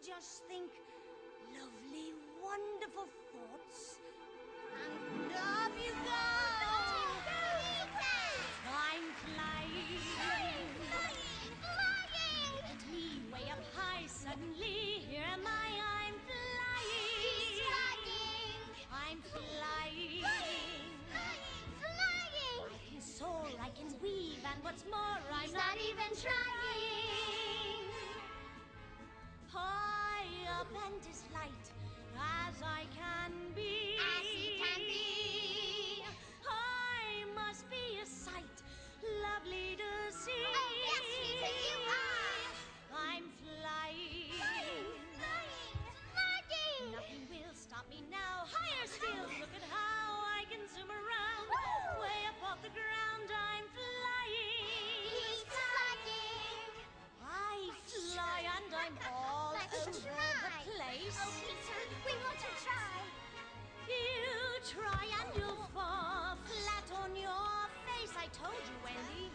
just think lovely, wonderful thoughts, and up you go! I'm flying! Flying! Flying! Look at me way up high, suddenly here am I'm He's flying! flying! I'm flying! Flying! Flying! I can soar, I can weave, and what's more, I'm He's not even trying! high up and as light as I can be. As he can be! I must be a sight lovely to see. Oh, yes, Peter, you are! I'm flying. Flying! Flying! Nothing will stop me now. Higher still, look at how I can zoom around. Woo! Way up off the ground, I'm flying. He's flying! I fly and I'm all Let's over try. the place. Oh, Peter, we want to try! You try and you'll fall flat on your face. I told you, Wendy.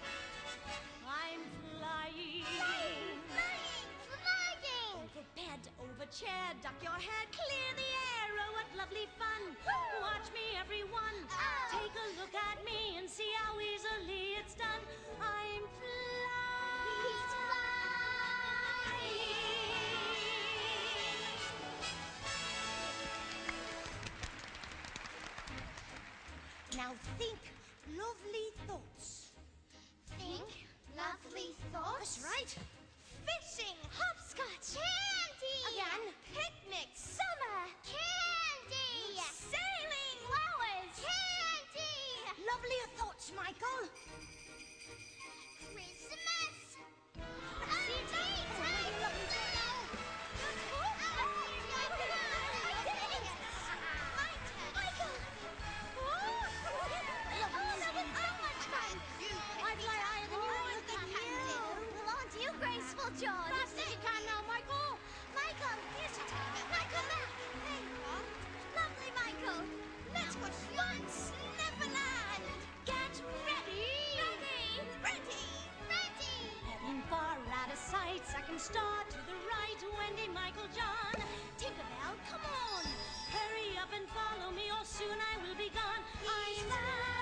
I'm flying. Flying! Flying! Flying! Over bed, over chair, duck your head, clear the air. Oh, what lovely fun. Woo! Watch me, everyone. Oh. Take a look at me and see how easily it's done. I'm flying. He's Now think lovely thoughts. Think lovely thoughts. That's right. Fishing, hopscotch, Candy! again, Picnics! Summer! Candy! Sailing! Flowers! Candy! lovelier thoughts, Michael. Christmas! John. Fast as you can now, Michael. Michael, here's your ticket. Michael, look. There you are. Lovely, Michael. Let's go to once Neverland. Get ready. Ready. Ready. Ready. Heading far out of sight, second star to the right. Wendy, Michael, John. Tinkerbell, come on. Hurry up and follow me, or soon I will be gone. I'm flying.